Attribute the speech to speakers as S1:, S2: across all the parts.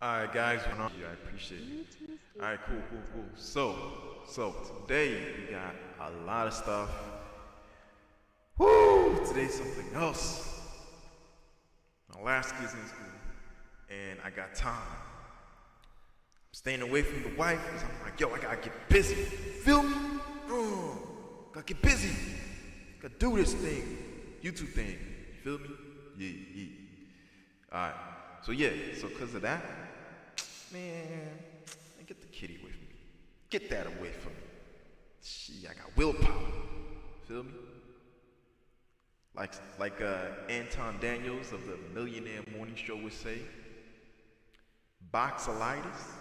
S1: Alright guys, I appreciate it. Alright, cool. So today we got a lot of stuff. Woo! Today's something else. My last kid's in school, and I got time. I'm staying away from the wife because I'm like, yo, I gotta get busy. Feel me? Gotta get busy. Gotta do this thing, YouTube thing. You feel me? Yeah. Alright. So cause of that, man, get the kitty away from me. Get that away from me. I got willpower. Feel me? Like Anton Daniels of the Millionaire Morning Show would say, boxalitis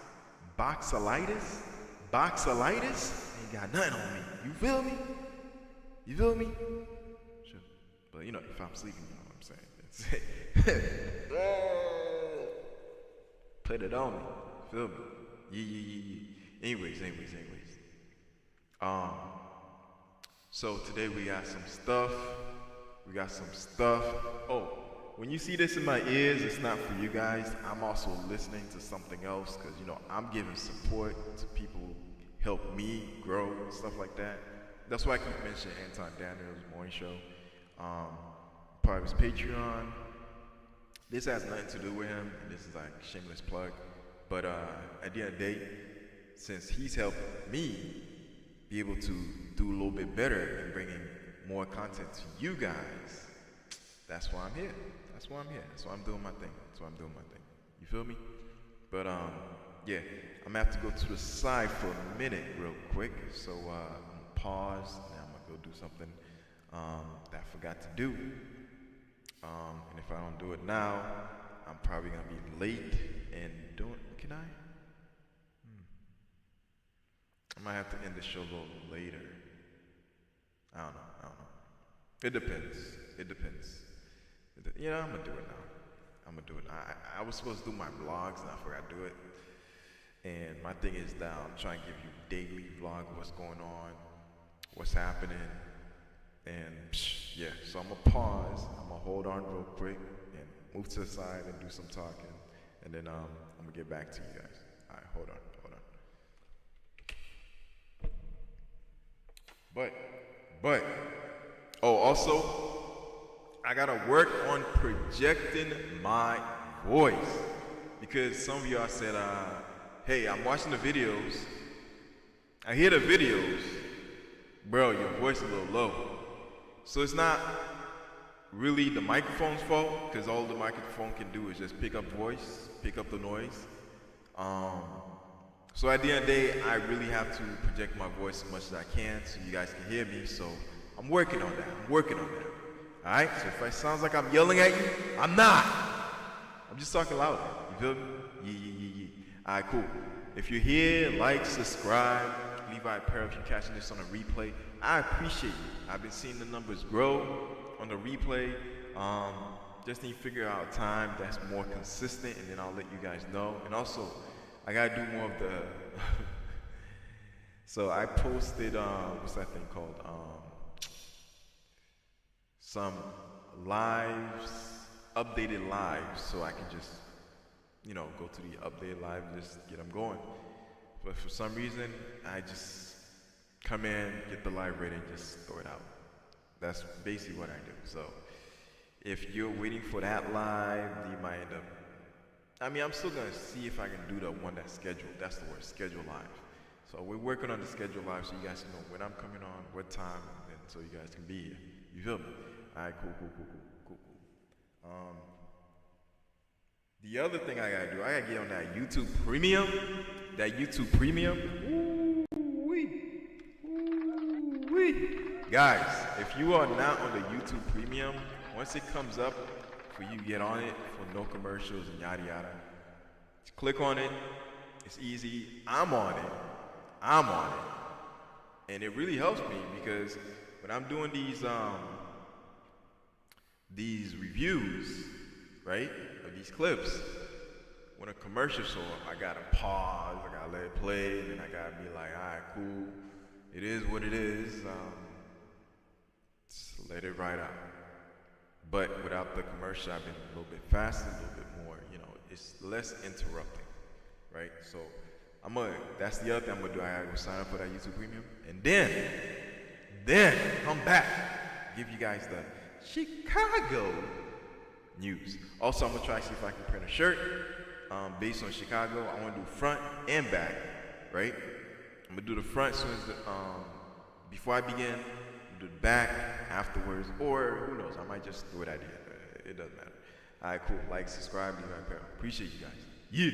S1: ain't got nothing on me. You feel me? Sure. But if I'm sleeping, you know what I'm saying. Put it on me. Feel me? Yeah. Anyways. So today we got some stuff. Oh, when you see this in my ears, it's not for you guys. I'm also listening to something else because I'm giving support to people who help me grow and stuff like that. That's why I keep mentioning Anton Daniels Morning Show. Part of his Patreon. This has nothing to do with him, and this is like a shameless plug. But at the end of the day, since he's helped me be able to do a little bit better and bringing more content to you guys, that's why I'm here. That's why I'm doing my thing. You feel me? But yeah, I'm gonna have to go to the side for a minute real quick. So I'm gonna pause, and I'm gonna go do something that I forgot to do. And if I don't do it now, I'm probably gonna be late and can I? I might have to end the show a little later. I don't know. It depends. I'm gonna do it now. I was supposed to do my vlogs and I forgot to do it. And my thing is that I'm trying to give you daily vlog of what's going on, what's happening. And yeah, so I'm gonna pause. I'm gonna hold on real quick and move to the side and do some talking, and then I'm gonna get back to you guys. All right, hold on. But also, I gotta work on projecting my voice because some of y'all said, "Hey, I'm watching the videos. I hear the videos, bro. Your voice is a little low." So it's not really the microphone's fault, because all the microphone can do is just pick up voice, pick up the noise. So at the end of the day, I really have to project my voice as much as I can so you guys can hear me. So I'm working on that. Alright? So if it sounds like I'm yelling at you, I'm not. I'm just talking louder. You feel me? Yeah. Alright, cool. If you're here, like, subscribe. Levi Peril, if you're catching this on a replay, I appreciate you. I've been seeing the numbers grow on the replay. Just need to figure out a time that's more consistent, and then I'll let you guys know. And also, I gotta do more of the. So I posted what's that thing called? Some lives, updated lives, so I can just go to the updated live and just get them going. But for some reason, I just come in, get the live ready, and just throw it out. That's basically what I do. So if you're waiting for that live, you might end up. I'm still gonna see if I can do the one that's scheduled. That's the word, schedule live. So we're working on the schedule live, so you guys can know when I'm coming on, what time, and so you guys can be here. You feel me? All right, cool. The other thing I gotta do, I gotta get on that YouTube Premium. Ooh-wee. Guys, if you are not on the YouTube Premium, once it comes up for you, get on it for no commercials and yada yada. Just click on it. It's easy. I'm on it. And it really helps me because when I'm doing these reviews, right, of these clips, when a commercial show up, I gotta pause, I gotta let it play, and then I gotta be like, all right, cool, it is what it is, just let it ride out. But without the commercial, I've been a little bit faster, a little bit more, it's less interrupting. right? So that's the other thing I'm gonna do. I gotta go sign up for that YouTube Premium, and then come back, give you guys the Chicago news. Also, I'm gonna try to see if I can print a shirt based on Chicago. I want to do front and back, right? I'm gonna do the front as soon as before I begin. Do the back afterwards, or who knows? I might just do it at the end. It doesn't matter. All right, cool. Like, subscribe, leave my apparel. Appreciate you guys. Yeah.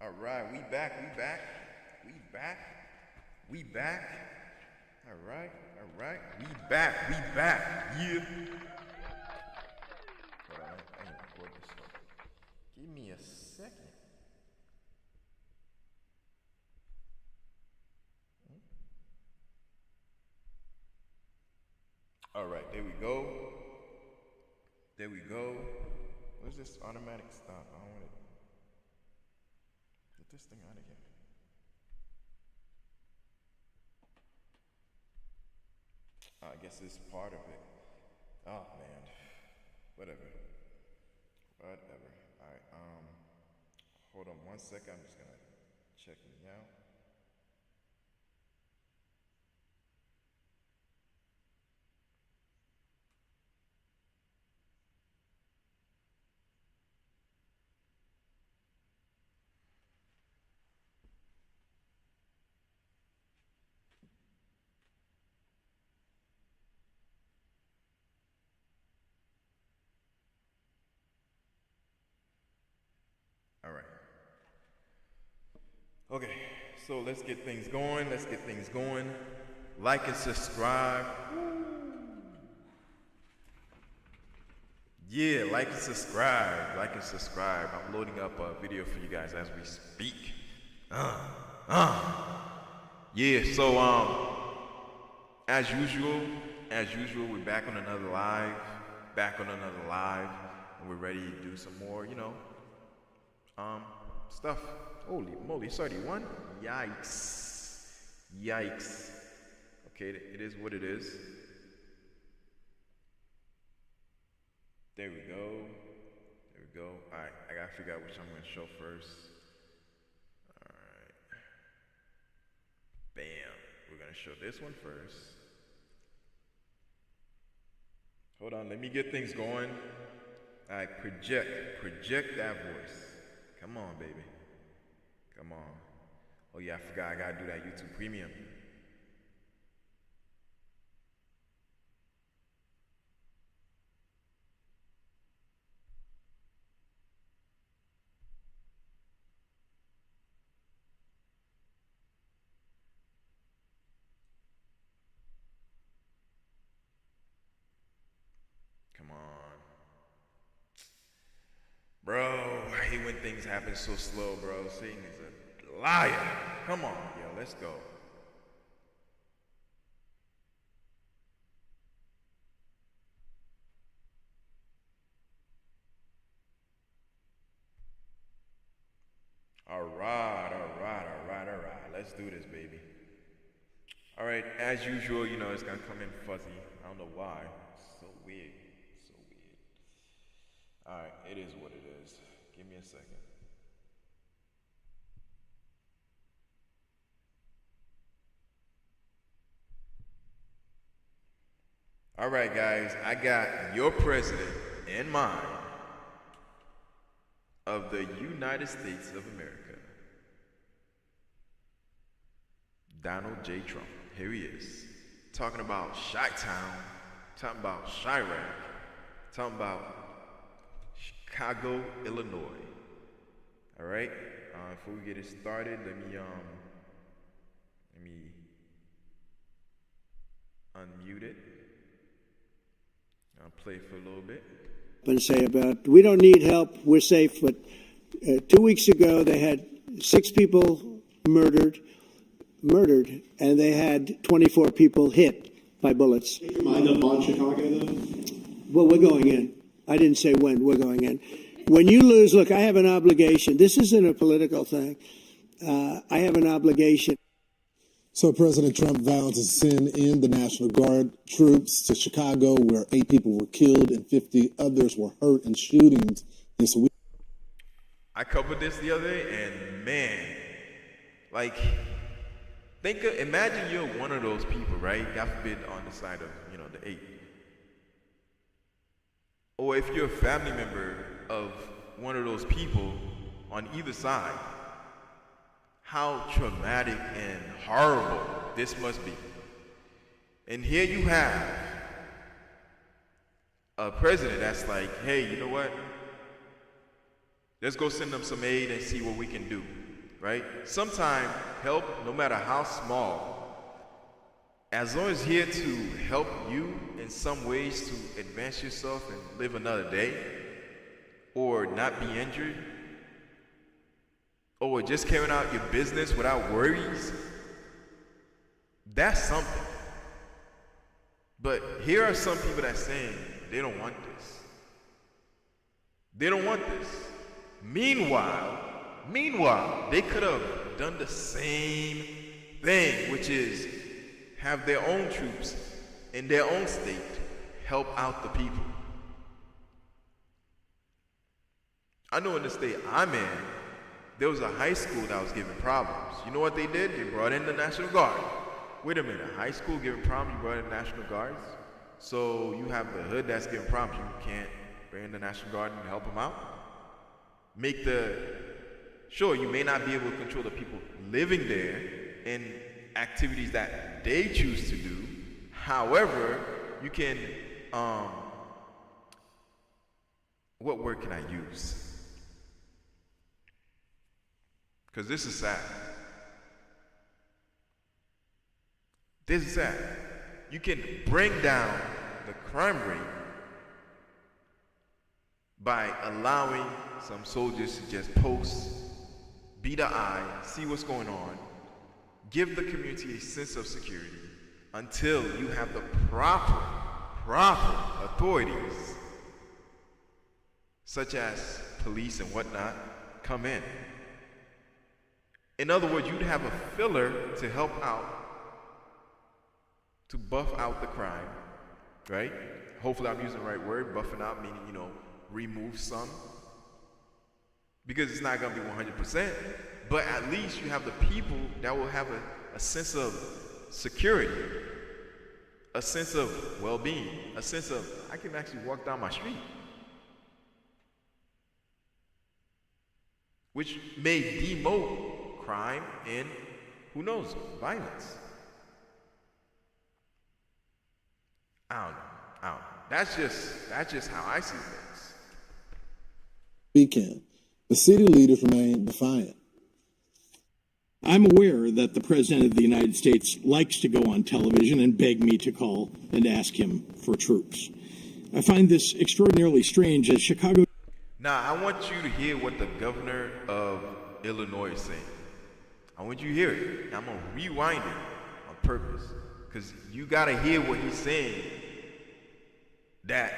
S1: All right, we back. All right, we back. Yeah. Hold on, I ain't record this stuff. Give me a second. All right, there we go. What's this automatic stop? I don't want to get this thing out of here. I guess it's part of it. Oh man, whatever. All right. Hold on 1 second. I'm just gonna check me out. All right. Okay, so let's get things going. Like and subscribe. Yeah, like and subscribe. I'm loading up a video for you guys as we speak. Yeah, so as usual, we're back on another live, and we're ready to do some more, stuff. Holy moly, 31? Yikes. Okay, it is what it is. There we go. Alright, I gotta figure out which I'm gonna show first. Alright. Bam. We're gonna show this one first. Hold on, let me get things going. Alright, project that voice. Come on, baby. Come on. Oh yeah, I forgot I gotta do that YouTube Premium. Come on. Bro, I hate when things happen so slow, bro. Satan is a liar. Come on, yo, let's go. All right. Let's do this, baby. All right, as usual, it's gonna come in fuzzy. I don't know why. It's so weird. All right, it is what it is. Give me a second. All right, guys, I got your president in mind of the United States of America, Donald J. Trump. Here he is, talking about Chi-Town, talking about Chirac, talking about Chicago, Illinois. All right. Before we get it started, let me unmute it. I'll play it for a little bit.
S2: And say about we don't need help, we're safe. But 2 weeks ago they had 6 people murdered, and they had 24 people hit by bullets.
S3: Take your mind up on Chicago, though?
S2: Well, we're going in. I didn't say when. We're going in. When you lose, look, I have an obligation. This isn't a political thing. I have an obligation.
S4: So President Trump vowed to send in the National Guard troops to Chicago, where 8 people were killed and 50 others were hurt in shootings this week.
S1: I covered this the other day, and man, like, imagine you're one of those people, right? God forbid, on the side of, the 8. Or if you're a family member of one of those people on either side, how traumatic and horrible this must be. And here you have a president that's like, hey, you know what? Let's go send them some aid and see what we can do. right? Sometimes help, no matter how small, as long as it's here to help you in some ways to advance yourself and live another day, or not be injured, or just carrying out your business without worries, that's something. But here are some people that are saying they don't want this. They don't want this. Meanwhile, they could have done the same thing, which is have their own troops in their own state help out the people. I know in the state I'm in, there was a high school that was giving problems. You know what they did? They brought in the National Guard. Wait a minute, a high school giving problems, you brought in the National Guards? So you have the hood that's giving problems, you can't bring in the National Guard and help them out? Sure, you may not be able to control the people living there in activities that they choose to do. However, you can, what word can I use? Because this is sad. This is sad. You can bring down the crime rate by allowing some soldiers to just post, be the eye, see what's going on, give the community a sense of security until you have the proper authorities, such as police and whatnot, come in. In other words, you'd have a filler to help out, to buff out the crime, right? Hopefully I'm using the right word, buffing out meaning, remove some. Because it's not gonna be 100%, but at least you have the people that will have a sense of security, a sense of well-being, a sense of, I can actually walk down my street. Which may demote crime and, who knows, violence. I don't know. That's just how I see things.
S4: Weekend, the city leaders remain defiant.
S5: I'm aware that the President of the United States likes to go on television and beg me to call and ask him for troops. I find this extraordinarily strange as Chicago...
S1: Now, I want you to hear what the governor of Illinois is saying. I want you to hear it. I'm going to rewind it on purpose, because you got to hear what he's saying. That,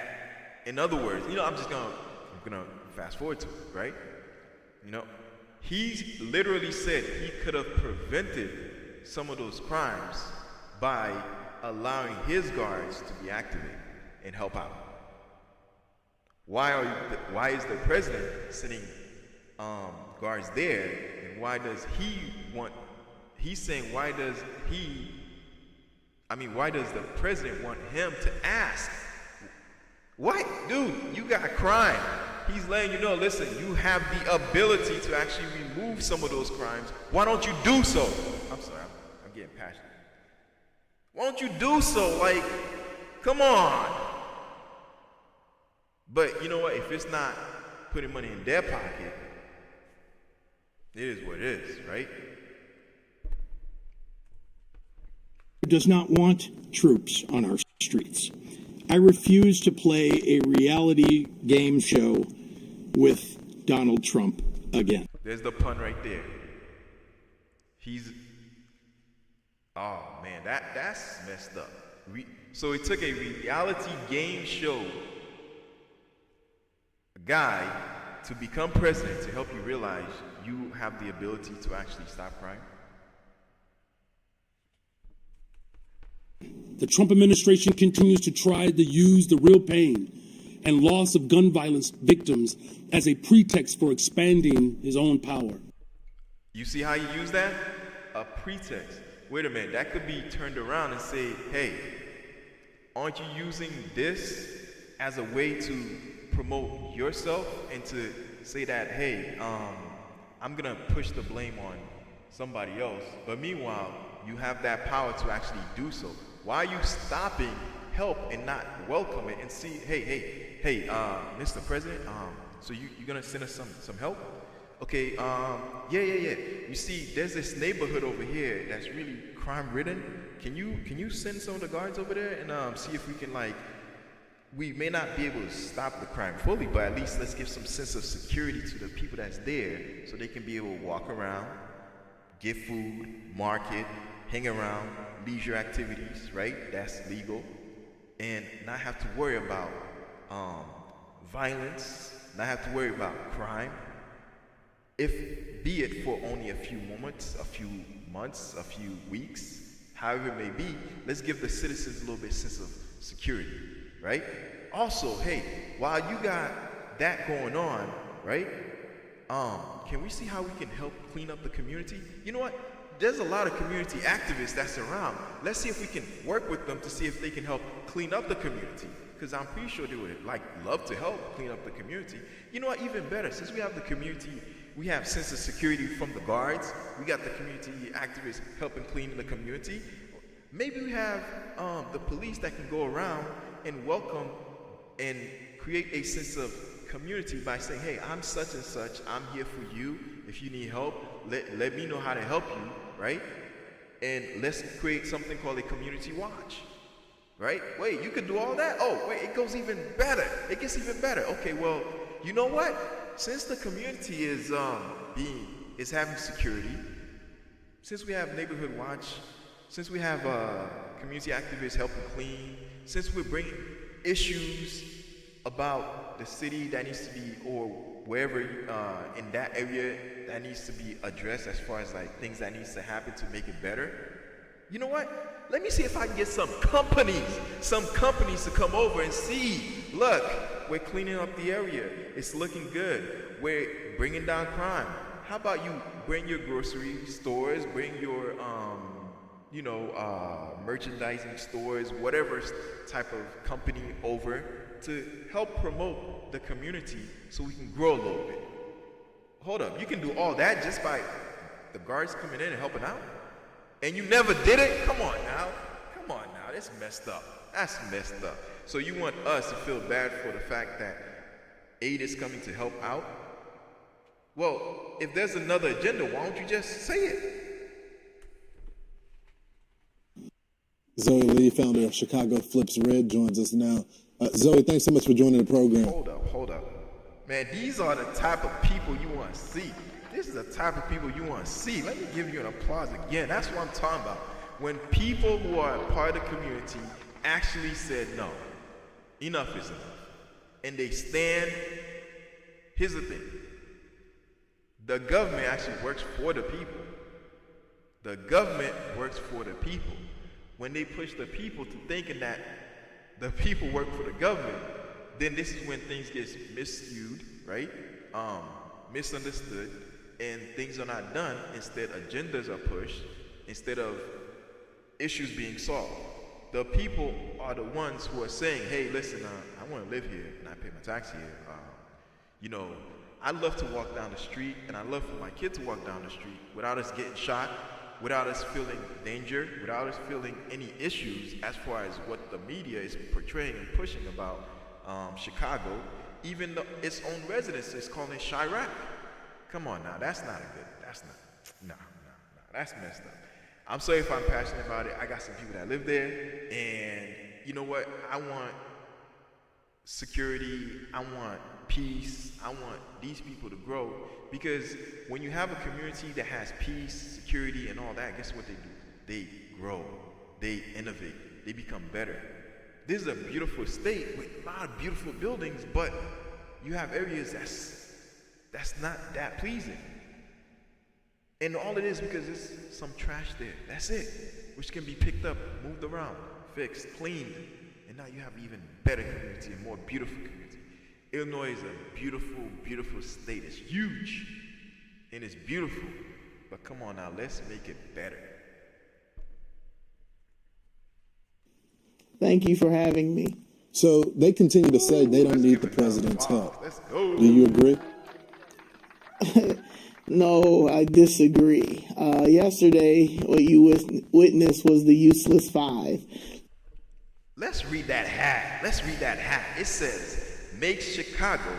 S1: in other words, I'm going to fast forward to it, right? He's literally said he could have prevented some of those crimes by allowing his guards to be activated and help out. Why is the president sending guards there, and why does the president want him to ask? What? Dude, you got crime. He's letting you know, listen, you have the ability to actually remove some of those crimes. Why don't you do so? I'm sorry, I'm getting passionate. Why don't you do so? Like, come on. But you know what? If it's not putting money in their pocket, it is what it is, right?
S5: does not want troops on our streets. I refuse to play a reality game show with Donald Trump again.
S1: There's the pun right there. Oh man, that's messed up. So he took a reality game show guy to become president to help you realize you have the ability to actually stop crime.
S6: The Trump administration continues to try to use the real pain and loss of gun violence victims as a pretext for expanding his own power.
S1: You see how you use that? A pretext. Wait a minute, that could be turned around and say, hey, aren't you using this as a way to promote yourself and to say that, hey, I'm gonna push the blame on somebody else, but meanwhile, you have that power to actually do so. Why are you stopping help and not welcome it and see, hey, Mr. President, so you're gonna send us some help? Okay, yeah. You see, there's this neighborhood over here that's really crime ridden. Can you send some of the guards over there and see if we can like, we may not be able to stop the crime fully, but at least let's give some sense of security to the people that's there so they can be able to walk around, get food, market, hang around, leisure activities, right? That's legal. And not have to worry about violence, not have to worry about crime. If, be it for only a few moments, a few months, a few weeks, however it may be, let's give the citizens a little bit sense of security, right? Also, hey, while you got that going on, right? Can we see how we can help clean up the community? You know what? There's a lot of community activists that's around. Let's see if we can work with them to see if they can help clean up the community. Because I'm pretty sure they would love to help clean up the community. You know what? Even better, since we have the community, we have sense of security from the guards. We got the community activists helping clean the community. Maybe we have the police that can go around and welcome and create a sense of community by saying, hey, I'm such and such, I'm here for you. If you need help, let me know how to help you, right? And let's create something called a community watch, right? Wait, you could do all that? Oh, wait, it goes even better. It gets even better. Okay, well, you know what? Since the community is having security, since we have neighborhood watch, since we have community activists helping clean, since we're bringing issues about the city that needs to be, or wherever in that area that needs to be addressed as far as like things that needs to happen to make it better. You know what? Let me see if I can get some companies to come over and see, look, we're cleaning up the area. It's looking good. We're bringing down crime. How about you bring your grocery stores, bring your merchandising stores, whatever type of company over to help promote the community so we can grow a little bit. Hold up, you can do all that just by the guards coming in and helping out? And you never did it? Come on now, that's messed up. That's messed up. So you want us to feel bad for the fact that aid is coming to help out? Well, if there's another agenda, why don't you just say it?
S4: Zoe Lee, founder of Chicago Flips Red, joins us now. Zoe, thanks so much for joining the program.
S1: Hold up. Man, these are the type of people you want to see. This is the type of people you want to see. Let me give you an applause again. That's what I'm talking about. When people who are part of the community actually said, no, enough is enough. And they stand. Here's the thing. The government actually works for the people. The government works for the people. When they push the people to thinking that the people work for the government, then this is when things get miscued, right? Misunderstood, and things are not done. Instead, agendas are pushed instead of issues being solved. The people are the ones who are saying, hey, listen, I want to live here and I pay my tax here. I love to walk down the street, and I love for my kid to walk down the street without us getting shot, without us feeling danger, without us feeling any issues as far as what the media is portraying and pushing about Chicago. Even though its own residents is calling it Chirac. Come on now, that's messed up. I'm sorry if I'm passionate about it. I got some people that live there, and you know what? I want security, I want peace, I want these people to grow, because when you have a community that has peace, security, and all that, guess what they do? They grow, they innovate, they become better. This is a beautiful state with a lot of beautiful buildings, but you have areas that's not that pleasing. And all it is because there's some trash there. That's it. Which can be picked up, moved around, fixed, cleaned. And now you have an even better community, a more beautiful community. Illinois is a beautiful, beautiful state. It's huge. And it's beautiful. But come on now, let's make it better.
S7: Thank you for having me.
S4: So they continue to say they don't need the president's help.
S1: Let's go.
S4: Do you agree?
S7: No, I disagree. Yesterday, what you witnessed was the useless five.
S1: Let's read that hat. It says, make Chicago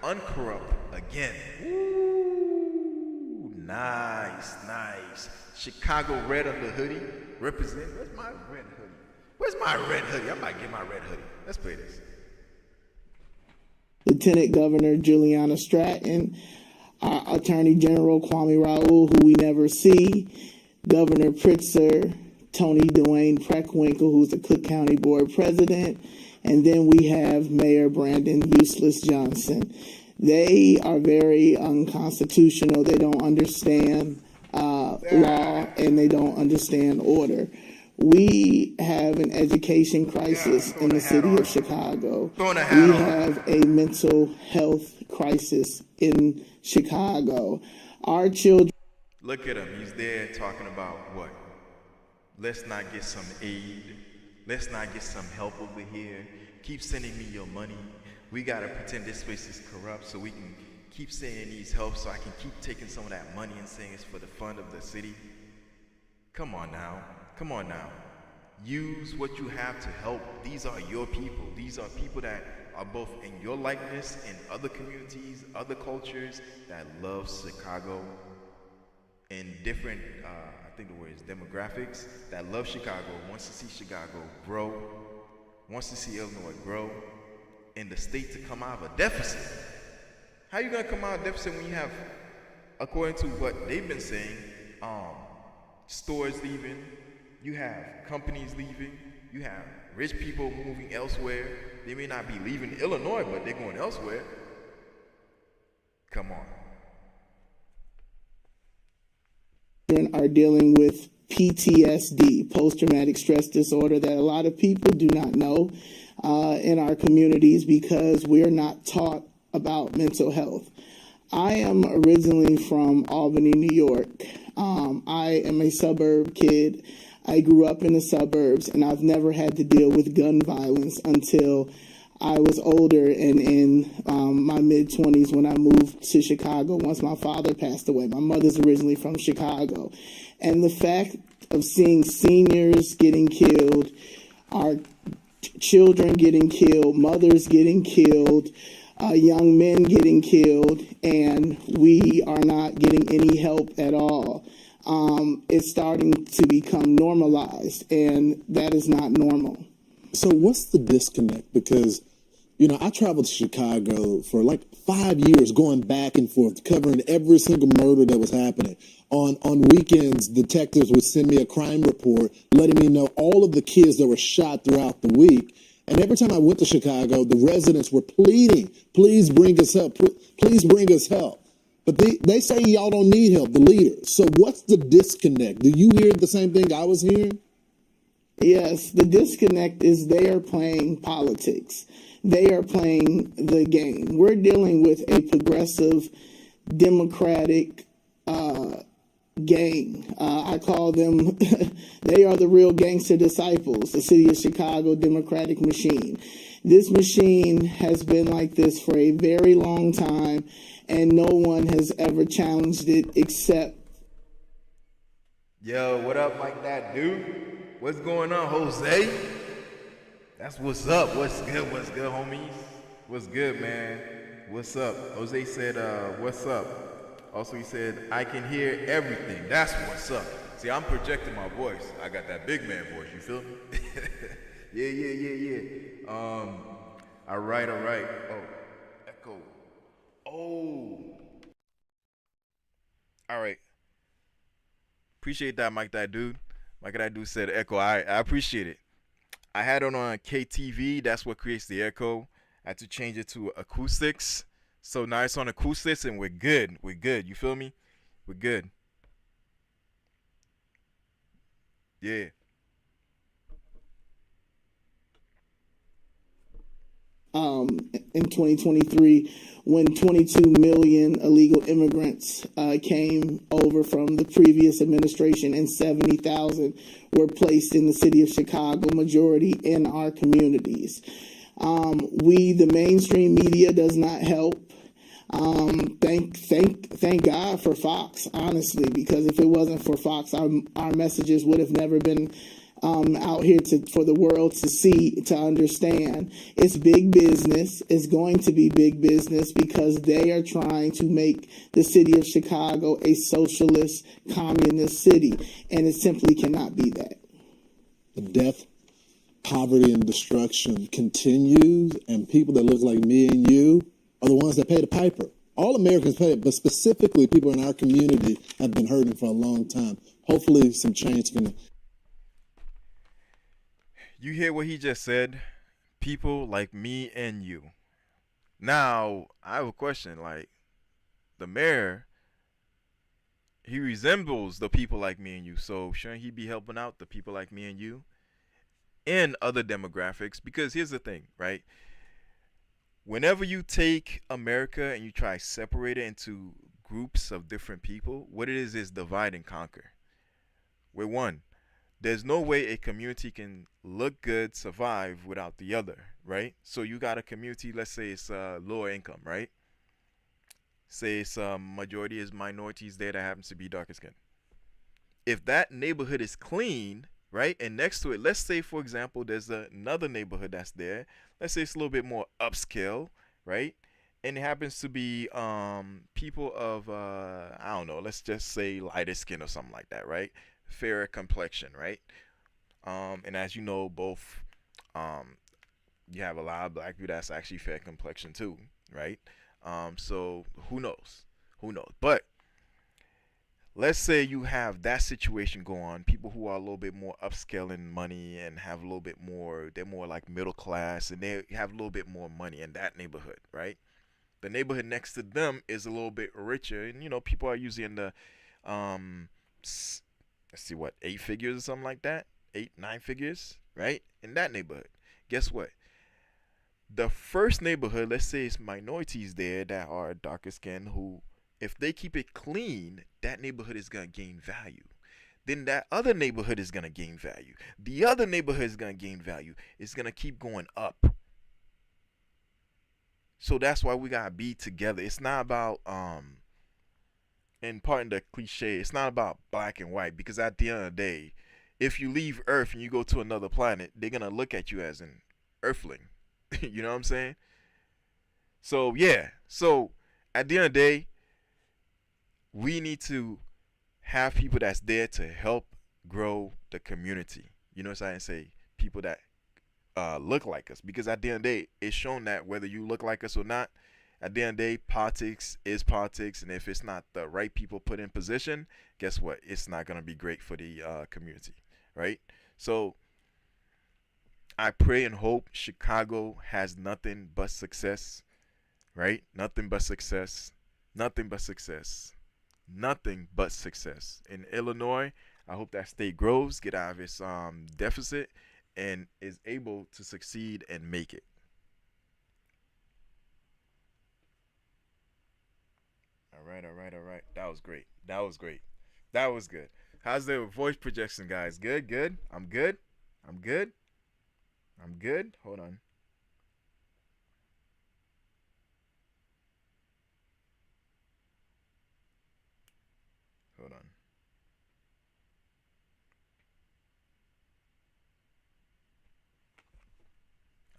S1: uncorrupt again. Woo. nice, nice. Chicago red on the hoodie. Represent. Where's my red hoodie? Where's my red hoodie? I might get my red hoodie. Let's play this.
S7: Lieutenant Governor Juliana Stratton, our Attorney General Kwame Raoul, who we never see, Governor Pritzker, Tony Dwayne Preckwinkle, who's the Cook County Board President, and then we have Mayor Brandon Useless Johnson. They are very unconstitutional. They don't understand law, and they don't understand order. We have an education crisis in the city of Chicago. We have a mental health crisis in Chicago. Our children.
S1: Look at him. He's there talking about what? Let's not get some aid. Let's not get some help over here. Keep sending me your money. We got to pretend this place is corrupt so we can keep saying it needs help so I can keep taking some of that money and saying it's for the fund of the city. Come on now. Come on now. Use what you have to help. These are your people. These are people that are both in your likeness and other communities, other cultures that love Chicago in different, I think the word is demographics, that love Chicago, wants to see Chicago grow, wants to see Illinois grow, and the state to come out of a deficit. How are you going to come out of a deficit when you have, according to what they've been saying, stores leaving, you have companies leaving, you have rich people moving elsewhere. They may not be leaving Illinois, but they're going elsewhere. Come on.
S7: Are dealing with PTSD, post-traumatic stress disorder, that a lot of people do not know in our communities because we're not taught about mental health. I am originally from Albany, New York. I am a suburb kid. I grew up in the suburbs, and I've never had to deal with gun violence until I was older and in my mid-20s when I moved to Chicago once my father passed away. My mother's originally from Chicago. And the fact of seeing seniors getting killed, our children getting killed, mothers getting killed, young men getting killed, and we are not getting any help at all. It's starting to become normalized, and that is not normal.
S4: So what's the disconnect? Because, you know, I traveled to Chicago for like 5 years, going back and forth, covering every single murder that was happening. On weekends, detectives would send me a crime report, letting me know all of the kids that were shot throughout the week. And every time I went to Chicago, the residents were pleading, please bring us help, please bring us help. But they say y'all don't need help, the leaders. So what's the disconnect? Do you hear the same thing I was hearing?
S7: Yes, the disconnect is they are playing politics. They are playing the game. We're dealing with a progressive, democratic gang. I call them, they are the real gangster disciples, the city of Chicago Democratic machine. This machine has been like this for a very long time, and no one has ever challenged it except.
S1: Yo, what up, Mike, that dude? What's going on, Jose? That's what's up. What's good, homies? What's good, man? What's up? Jose said, what's up? Also, he said, I can hear everything. That's what's up. See, I'm projecting my voice. I got that big man voice, you feel me? Yeah. All right. Oh, echo. Oh. All right. Appreciate that, Mike, that dude. Mike, that dude said echo. I appreciate it. I had it on KTV. That's what creates the echo. I had to change it to acoustics. So now it's on acoustics and we're good. We're good. You feel me? We're good. Yeah.
S7: In 2023, when 22 million illegal immigrants came over from the previous administration and 70,000 were placed in the city of Chicago, majority in our communities. The mainstream media does not help. Thank God for Fox, honestly, because if it wasn't for Fox, our messages would have never been out here for the world to see, to understand. It's big business. It's going to be big business because they are trying to make the city of Chicago a socialist, communist city, and it simply cannot be that.
S4: The death, poverty, and destruction continues, and people that look like me and you are the ones that pay the piper. All Americans pay it, but specifically people in our community have been hurting for a long time. Hopefully some change can...
S1: You hear what he just said? People like me and you. Now, I have a question. Like, the mayor, he resembles the people like me and you. So shouldn't he be helping out the people like me and you and other demographics? Because here's the thing, right? Whenever you take America and you try to separate it into groups of different people, what it is divide and conquer. We're one. There's no way a community can look good, survive without the other, right? So you got a community, let's say it's lower income, right? Say it's majority is minorities there that happens to be darker skin. If that neighborhood is clean, right, and next to it, let's say, for example, there's another neighborhood that's there. Let's say it's a little bit more upscale, right? And it happens to be people of, I don't know, let's just say lighter skin or something like that, right? Fairer complexion, right? And as you know, both, you have a lot of black people that's actually fair complexion too, right? So who knows? Who knows? But let's say you have that situation go on, people who are a little bit more upscale in money and have a little bit more, they're more like middle class and they have a little bit more money in that neighborhood, right? The neighborhood next to them is a little bit richer, and you know, people are usually in the let's see, what, 8 figures or something like that, 8-9 figures, right? In that neighborhood. Guess what? The first neighborhood, let's say it's minorities there that are darker skin, who, if they keep it clean, that neighborhood is going to gain value. Then that other neighborhood is going to gain value. The other neighborhood is going to gain value. It's going to keep going up. So that's why we got to be together. It's not about, and pardon the cliche, it's not about black and white, because at the end of the day, if you leave Earth and you go to another planet, they're going to look at you as an earthling. You know what I'm saying? So, yeah. So, at the end of the day, we need to have people that's there to help grow the community. You know what I'm saying? Say people that look like us. Because at the end of the day, it's shown that whether you look like us or not, at the end of the day, politics is politics. And if it's not the right people put in position, guess what? It's not going to be great for the community. Right? So, I pray and hope Chicago has nothing but success. Right? Nothing but success. Nothing but success. Nothing but success. In Illinois, I hope that state grows, get out of its deficit, and is able to succeed and make it. All right. That was great. That was great. That was good. How's the voice projection, guys? Good? I'm good? Hold on.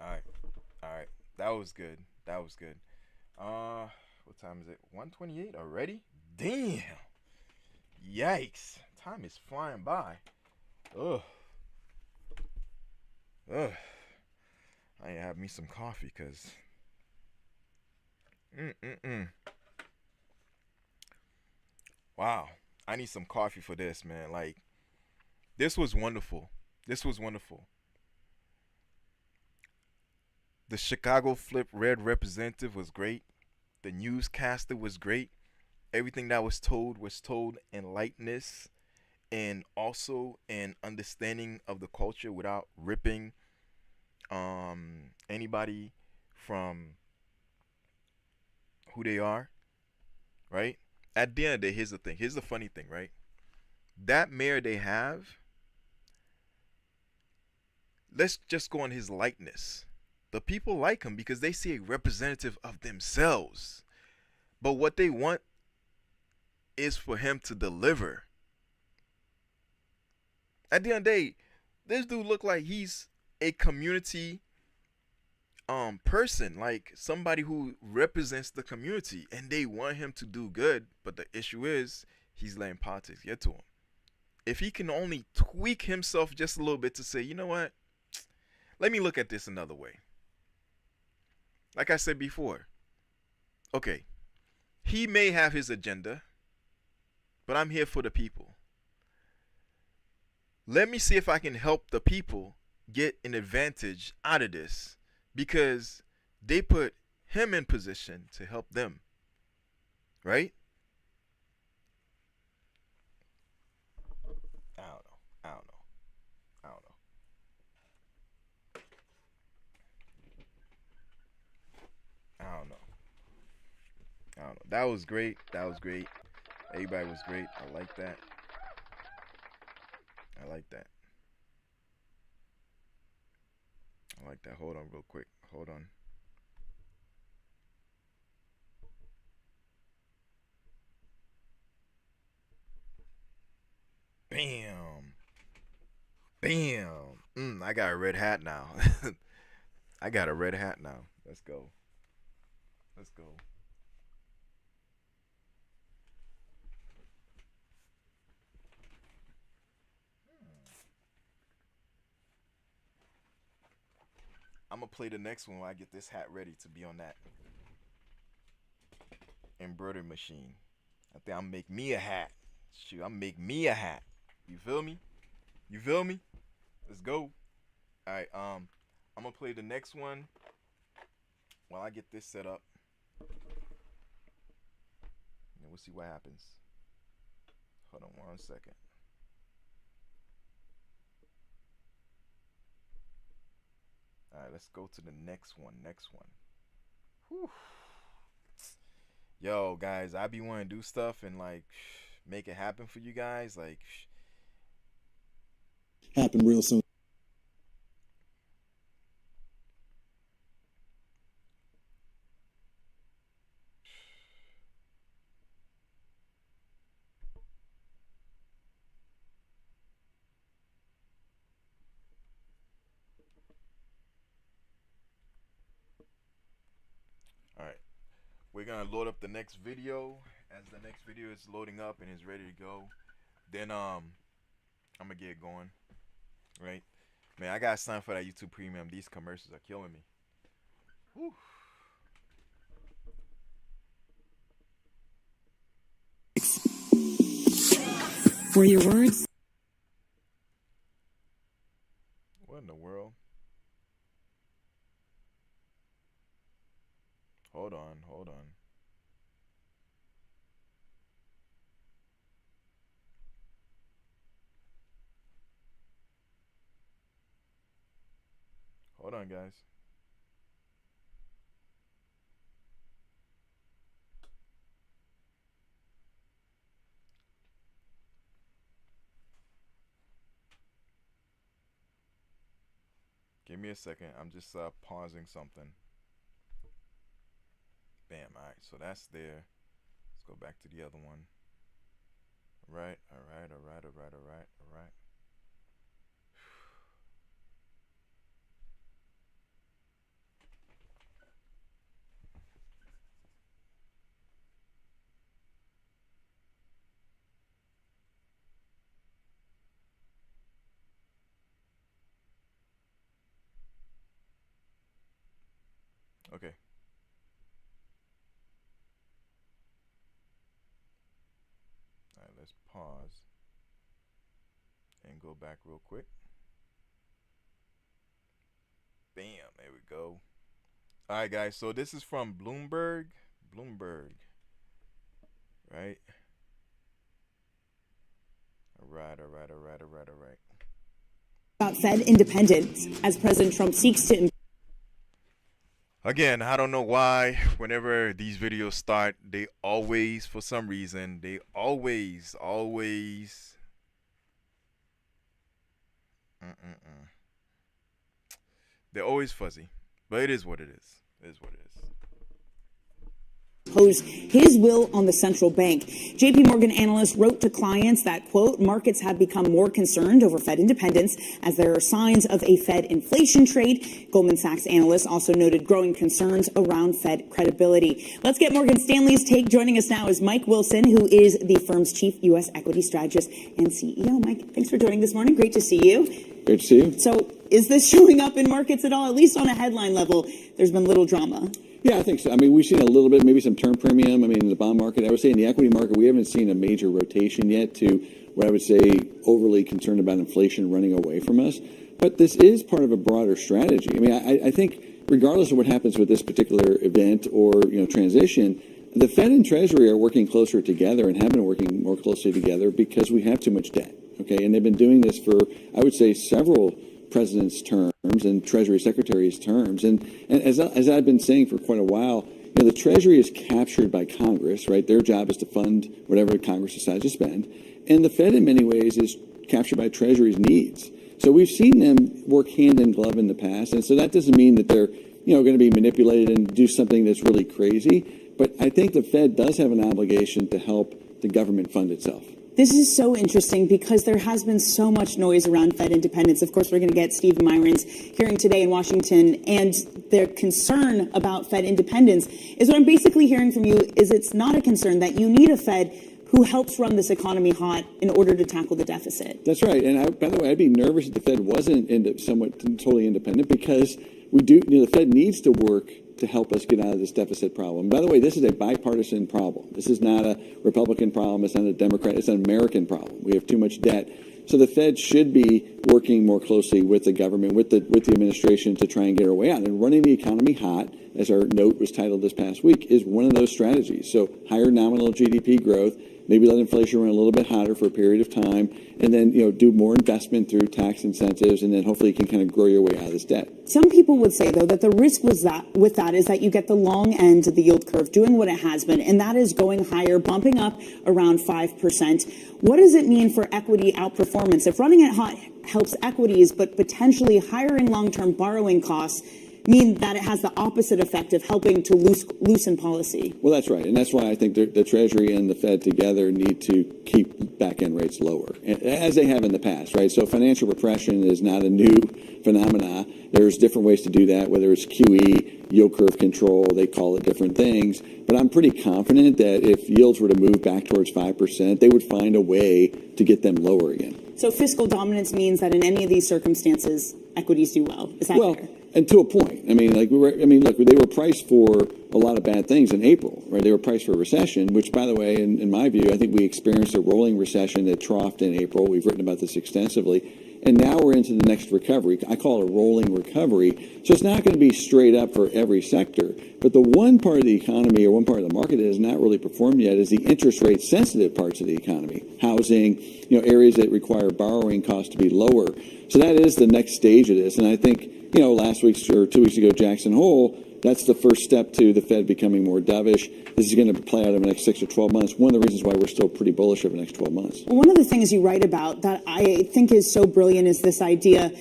S1: All right. That was good. What time is it? 1:28 already? Damn. Yikes. Time is flying by. Ugh. I need to have me some coffee, cause wow. I need some coffee for this, man. Like, this was wonderful. The Chicago Flip Red representative was great. The newscaster was great. Everything that was told in lightness and also in understanding of the culture without ripping anybody from who they are, right? At the end of the day, here's the thing. Here's the funny thing, right? That mayor they have, let's just go on his likeness. The people like him because they see a representative of themselves. But what they want is for him to deliver. At the end of the day, This dude look like he's a community person, like somebody who represents the community, and they want him to do good. But the issue is he's letting politics get to him. If he can only tweak himself just a little bit to say, you know what, let me look at this another way. Like I said before, okay, he may have his agenda, but I'm here for the people. Let me see if I can help the people get an advantage out of this, because they put him in position to help them, right? I don't know. I don't know. I don't know. I don't know. I don't know. That was great. That was great. Everybody was great. I like that. I like that. I like that. Hold on real quick. Hold on. Bam. Bam. I got a red hat now. I got a red hat now. Let's go. Let's go. I'm gonna play the next one when I get this hat ready to be on that embroidery machine. I think I'll make me a hat. Shoot, I'll make me a hat. You feel me? You feel me? Let's go. Alright, I'm gonna play the next one while I get this set up. And we'll see what happens. Hold on 1 second. Alright, let's go to the next one. Whew. Yo, guys, I be wanting to do stuff and like make it happen for you guys. Like,
S4: Happen real soon.
S1: alright. We're gonna load up the next video. As the next video is loading up and is ready to go, then I'm gonna get going. Right? Man, I got signed for that YouTube Premium. These commercials are killing me. Whew.
S8: For your words.
S1: What in the world? Hold on. Hold on. Hold on, guys. Give me a second. I'm just pausing something. Bam. Alright, so that's there. Let's go back to the other one. Right. Alright. Okay. Alright, let's pause and go back real quick. Bam, there we go. Alright, guys, so this is from Bloomberg. Right? Alright.
S8: About Fed independence as President Trump seeks to.
S1: Again, I don't know why whenever these videos start, they always, for some reason, they always they're always fuzzy. But it is what it is. It is what it is.
S8: impose his will on the central bank. JP Morgan analysts wrote to clients that, quote, markets have become more concerned over Fed independence as there are signs of a Fed inflation trade. Goldman Sachs analysts also noted growing concerns around Fed credibility. Let's get Morgan Stanley's take. Joining us now is Mike Wilson, who is the firm's chief U.S. equity strategist and CEO. Mike, thanks for joining this morning. Great to see you.
S9: Great to see you.
S8: So is this showing up in markets at all? At least on a headline level, there's been little drama.
S9: Yeah, I think so. I mean, we've seen a little bit, maybe some term premium. I mean, in the bond market, I would say in the equity market, we haven't seen a major rotation yet to what I would say overly concerned about inflation running away from us. But this is part of a broader strategy. I mean, I think regardless of what happens with this particular event or, transition, the Fed and Treasury are working closer together and have been working more closely together because we have too much debt. Okay, and they've been doing this for, I would say, several presidents' terms and Treasury Secretaries' terms. And as I've been saying for quite a while, the Treasury is captured by Congress, right? Their job is to fund whatever Congress decides to spend. And the Fed, in many ways, is captured by Treasury's needs. So we've seen them work hand in glove in the past. And so that doesn't mean that they're, going to be manipulated and do something that's really crazy. But I think the Fed does have an obligation to help the government fund itself.
S8: This is so interesting because there has been so much noise around Fed independence. Of course, we're going to get Steve Myron's hearing today in Washington, and their concern about Fed independence is what I'm basically hearing from you is it's not a concern that you need a Fed who helps run this economy hot in order to tackle the deficit.
S9: That's right. And by the way, I'd be nervous if the Fed wasn't somewhat totally independent because we do, the Fed needs to work to help us get out of this deficit problem. By the way, this is a bipartisan problem. This is not a Republican problem. It's not a Democrat. It's an American problem. We have too much debt. So the Fed should be working more closely with the government, with the administration to try and get our way out. And running the economy hot, as our note was titled this past week, is one of those strategies. So higher nominal GDP growth, maybe let inflation run a little bit hotter for a period of time, and then do more investment through tax incentives, and then hopefully you can kind of grow your way out of this debt.
S8: Some people would say, though, that the risk with that is that you get the long end of the yield curve doing what it has been, and that is going higher, bumping up around 5%. What does it mean for equity outperformance? If running it hot helps equities, but potentially hiring long-term borrowing costs mean that it has the opposite effect of helping to loosen policy.
S9: Well, that's right. And that's why I think the Treasury and the Fed together need to keep back-end rates lower, as they have in the past, right? So financial repression is not a new phenomena. There's different ways to do that, whether it's QE, yield curve control, they call it different things. But I'm pretty confident that if yields were to move back towards 5%, they would find a way to get them lower again.
S8: So fiscal dominance means that in any of these circumstances, equities do well. Is that fair?
S9: And to a point. I mean, look, they were priced for a lot of bad things in April, right? They were priced for a recession, which, by the way, in my view, I think we experienced a rolling recession that troughed in April. We've written about this extensively. And now we're into the next recovery. I call it a rolling recovery. So it's not going to be straight up for every sector. But the one part of the economy or one part of the market that has not really performed yet is the interest rate sensitive parts of the economy. Housing, areas that require borrowing costs to be lower. So that is the next stage of this. And I think, last week or 2 weeks ago, Jackson Hole, that's the first step to the Fed becoming more dovish. This is going to play out over the next 6 or 12 months. One of the reasons why we're still pretty bullish over the next 12 months.
S8: One of the things you write about that I think is so brilliant is this idea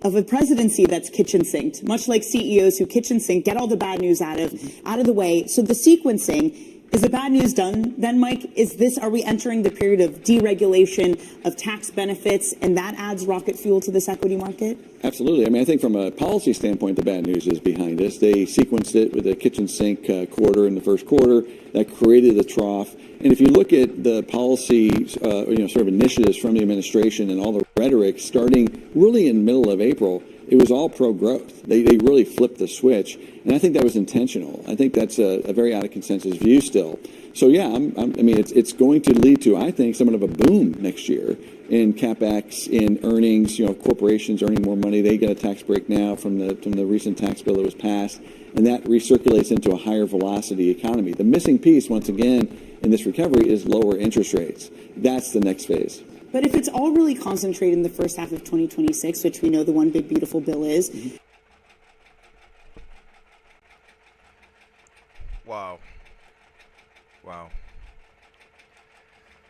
S8: of a presidency that's kitchen sinked, much like CEOs who kitchen sink, get all the bad news out of the way. So the sequencing, is the bad news done then, Mike? Are we entering the period of deregulation, of tax benefits, and that adds rocket fuel to this equity market?
S9: Absolutely. I mean, I think from a policy standpoint, the bad news is behind us. They sequenced it with a kitchen sink quarter in the first quarter that created a trough. And if you look at the policy, sort of initiatives from the administration and all the rhetoric starting really in the middle of April, it was all pro-growth. They really flipped the switch, and I think that was intentional. I think that's a very out of consensus view still. So yeah, it's going to lead to, I think, somewhat of a boom next year in capex, in earnings. Corporations earning more money. They get a tax break now from the recent tax bill that was passed, and that recirculates into a higher velocity economy. The missing piece, once again, in this recovery is lower interest rates. That's the next phase.
S8: But if it's all really concentrated in the first half of 2026, which we know the one big beautiful bill is.
S1: Mm-hmm. Wow.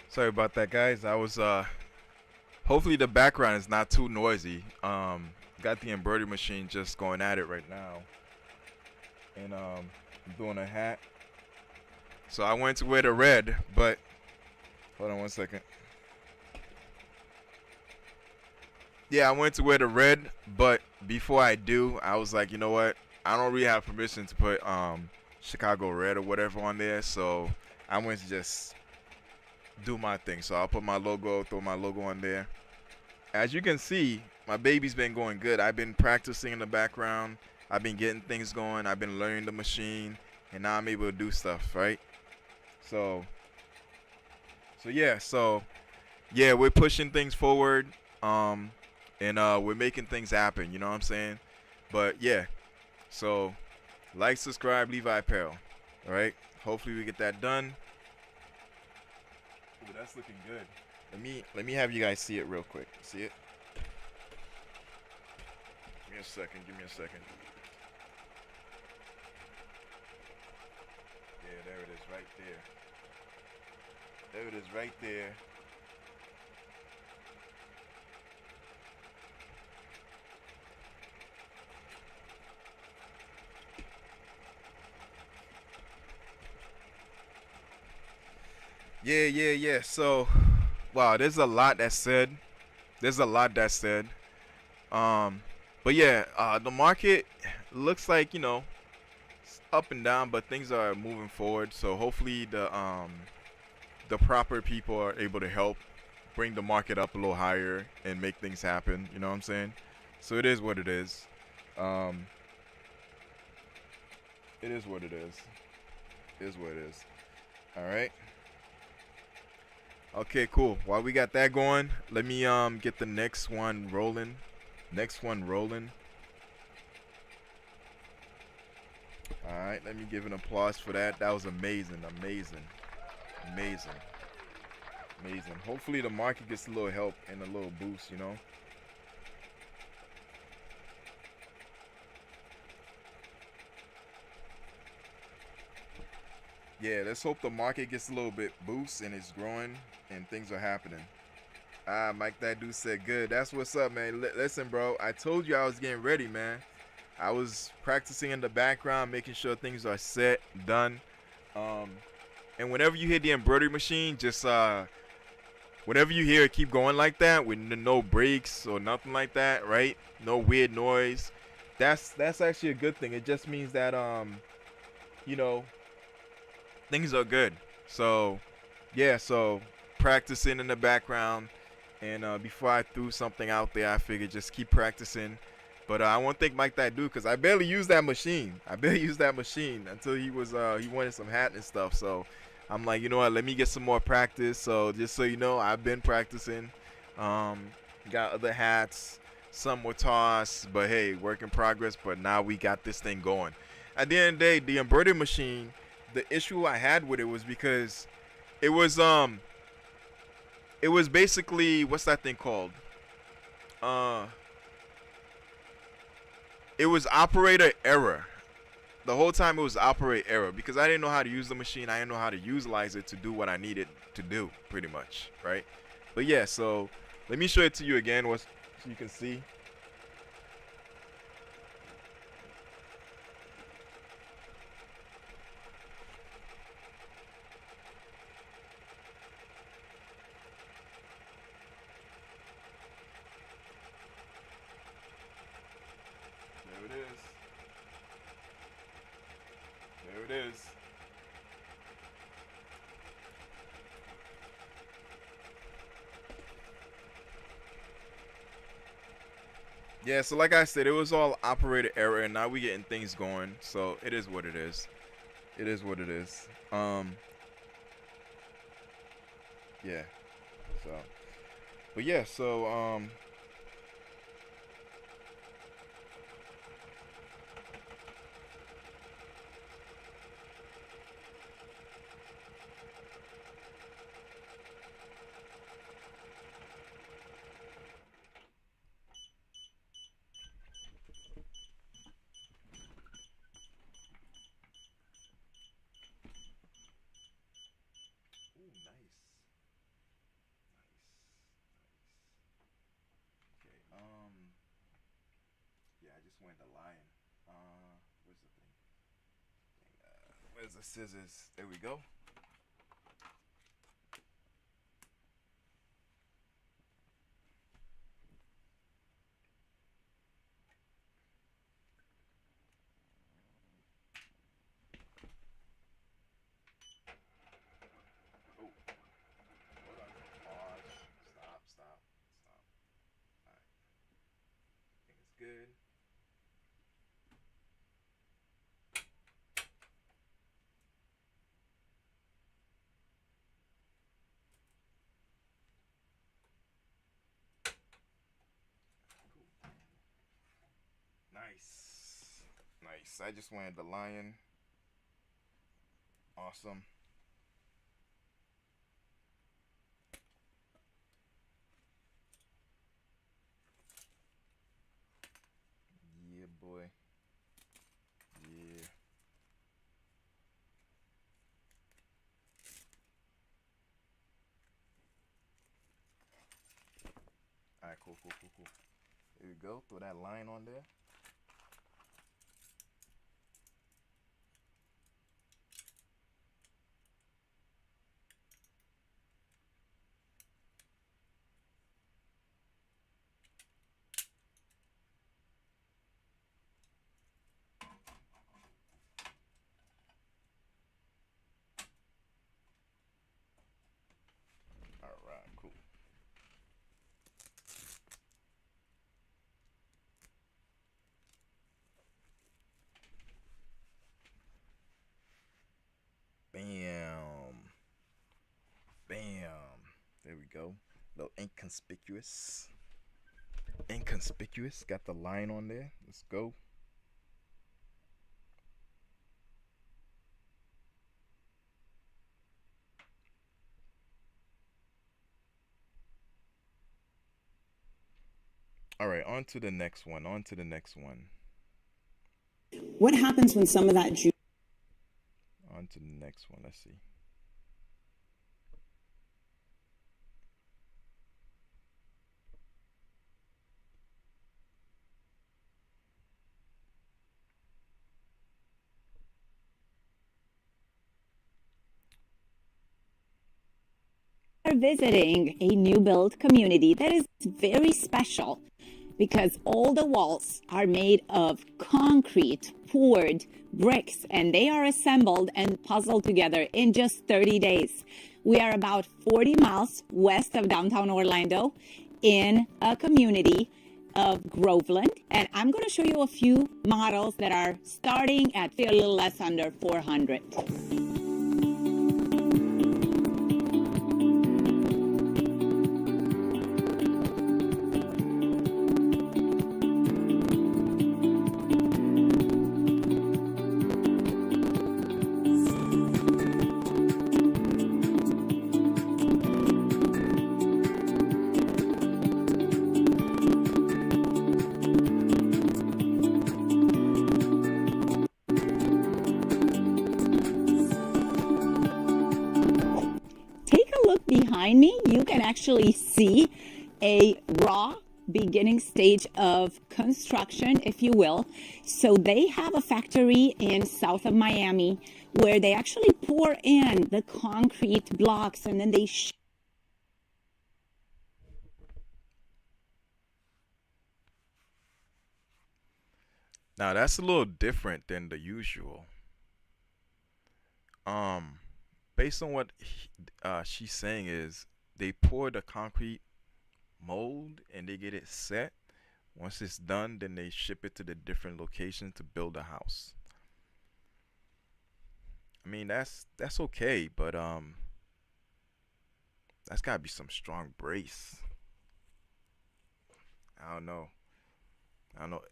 S1: Sorry about that, guys. I was hopefully the background is not too noisy. Got the embroidery machine just going at it right now. And I'm doing a hat. So I went to wear the red, but hold on one second. Yeah, I went to wear the red, but before I do, I was like, you know what? I don't really have permission to put Chicago red or whatever on there, so I went to just do my thing. So I'll put my logo, throw my logo on there. As you can see, my baby's been going good. I've been practicing in the background. I've been getting things going. I've been learning the machine, and now I'm able to do stuff, right? So yeah, we're pushing things forward, and we're making things happen. You know what I'm saying? But yeah, so like, subscribe, Levi Apparel. All right. Hopefully we get that done. Ooh, that's looking good. Let me have you guys see it real quick. See it? Give me a second. Give me a second. Yeah, there it is, right there. There it is, right there. Yeah. So, wow, there's a lot that's said. There's a lot that's said. But yeah, the market looks like, you know, it's up and down, but things are moving forward. So hopefully the proper people are able to help bring the market up a little higher and make things happen. You know what I'm saying? So it is what it is. It is what it is. It is what it is. All right. Okay, cool. While we got that going, let me get the next one rolling. All right, let me give an applause for that. That was amazing. Hopefully the market gets a little help and a little boost, you know. Yeah, let's hope the market gets a little bit boost and it's growing and things are happening. Mike, that dude said good. That's what's up, man. Listen, bro, I told you I was getting ready, man. I was practicing in the background, making sure things are set, done. And whenever you hear the embroidery machine, just whenever you hear it keep going like that with no breaks or nothing like that, right? No weird noise. That's actually a good thing. It just means that you know, things are good. So yeah, so practicing in the background, and before I threw something out there, I figured just keep practicing. But I want to thank Mike that dude, because I barely used that machine. Until he wanted some hat and stuff. So I'm like, you know what, let me get some more practice. So just so you know, I've been practicing. Got other hats, some were tossed, but hey, work in progress. But now we got this thing going. At the end of the day, the embroidery machine, the issue I had with it was because it was basically, what's that thing called? It was operator error. The whole time it was operator error because I didn't know how to use the machine. I didn't know how to utilize it to do what I needed to do, pretty much, right? But yeah, so let me show it to you again, so you can see. There it is. Yeah, so like I said, it was all operator error, and now we getting things going. So it is what it is. It is what it is. Yeah. So, but yeah, so ooh, nice. Where's the scissors? There we go. Oh, hold on. Pause. Stop. All right. I think it's good. Cool. Nice. I just wanted the lion. Awesome. Yeah, boy. Yeah. All right, cool. There we go. Throw that line on there. All right, cool. Bam. There we go. Little inconspicuous. Got the line on there. Let's go. All right, on to the next one.
S8: What happens when some of that juice?
S1: On to the next one. Let's see.
S10: Are visiting a new build community that is very special because all the walls are made of concrete poured bricks, and they are assembled and puzzled together in just 30 days. We are about 40 miles west of downtown Orlando in a community of Groveland, and I'm going to show you a few models that are starting at a little less under 400. Behind me, you can actually see a raw beginning stage of construction, if you will. So they have a factory in south of Miami where they actually pour in the concrete blocks and then they
S1: Now that's a little different than the usual. Um, Based on what she's saying is they pour the concrete mold and they get it set. Once it's done, then they ship it to the different locations to build a house. I mean that's okay, but that's gotta be some strong brace. I don't know.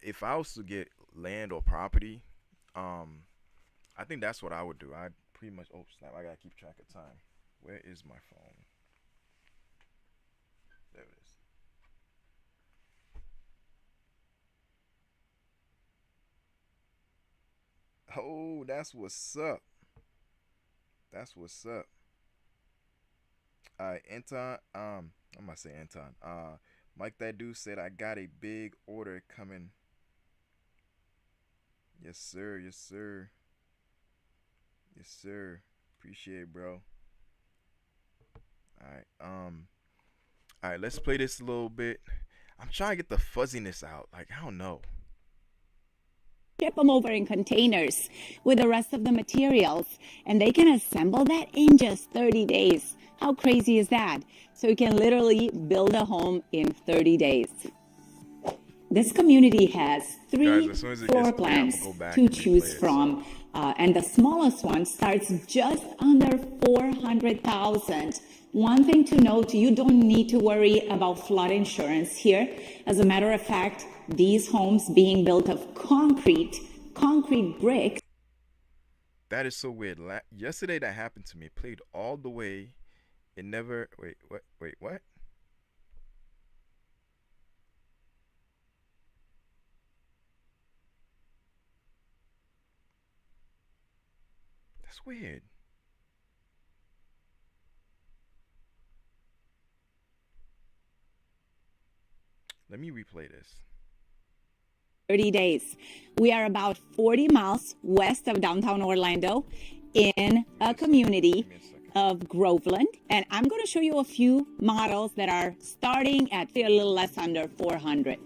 S1: If I was to get land or property, I think that's what I would do. I'd pretty much. Oh snap! I gotta keep track of time. Where is my phone? There it is. Oh, that's what's up. Anton. I'm gonna say Anton. Mike, that dude said I got a big order coming. Yes, sir. Yes, sir. Appreciate it, bro. All right. All right. Let's play this a little bit. I'm trying to get the fuzziness out. Like, I don't know.
S10: Ship them over in containers with the rest of the materials, and they can assemble that in just 30 days. How crazy is that? So you can literally build a home in 30 days. This community has three
S1: Guys, as soon as it
S10: floor
S1: gets clear, I'm
S10: plans
S1: gonna go back
S10: to
S1: and replay
S10: choose
S1: it.
S10: from, and the smallest one starts just under 400,000. One thing to note, you don't need to worry about flood insurance here. As a matter of fact, these homes being built of concrete bricks.
S1: That is so weird. Yesterday that happened to me. It played all the way. It never. Wait. What? That's weird. Let me replay this.
S10: 30 days. We are about 40 miles west of downtown Orlando in a community of Groveland. And I'm going to show you a few models that are starting at a little less under 400.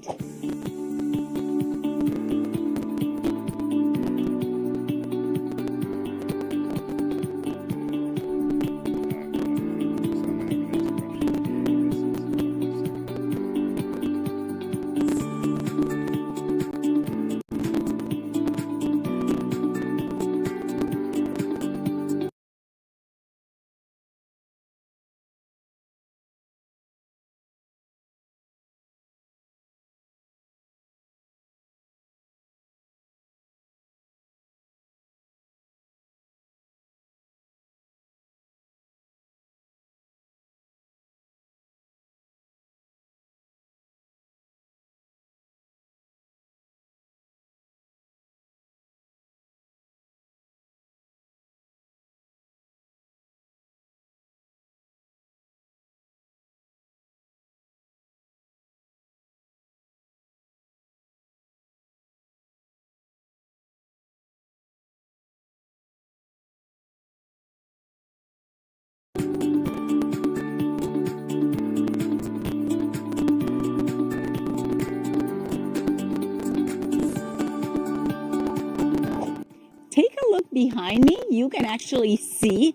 S10: Take a look behind me. You can actually see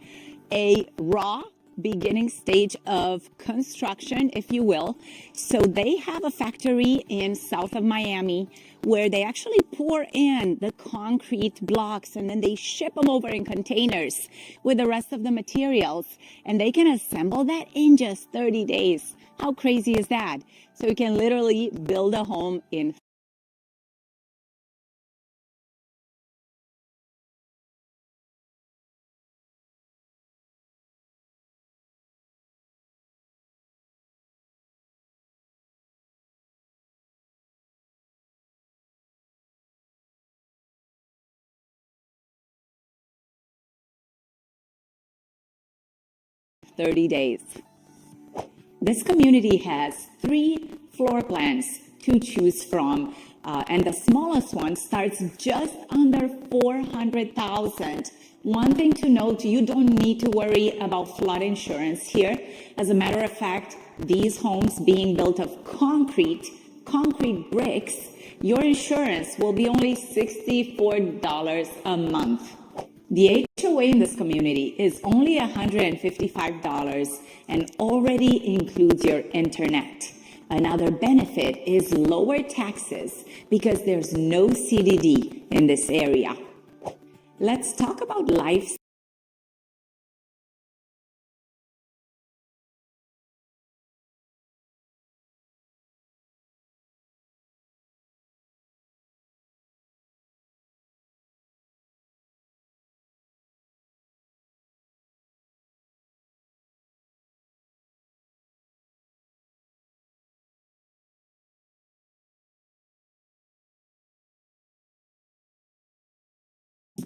S10: a raw beginning stage of construction, if you will. So they have a factory in south of Miami where they actually pour in the concrete blocks and then they ship them over in containers with the rest of the materials. And they can assemble that in just 30 days. How crazy is that? So you can literally build a home in $30 days. This community has 3 floor plans to choose from, and the smallest one starts just under 400,000. One thing to note, you don't need to worry about flood insurance here. As a matter of fact, these homes being built of concrete bricks, your insurance will be only $64 a month. The HOA in this community is only $155 and already includes your internet. Another benefit is lower taxes because there's no CDD in this area. Let's talk about life.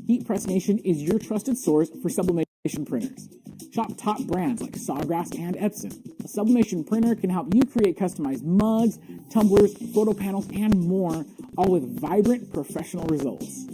S11: Heat Press Nation is your trusted source for sublimation printers. Shop top brands like Sawgrass and Epson. A sublimation printer can help you create customized mugs, tumblers, photo panels, and more, all with vibrant professional results.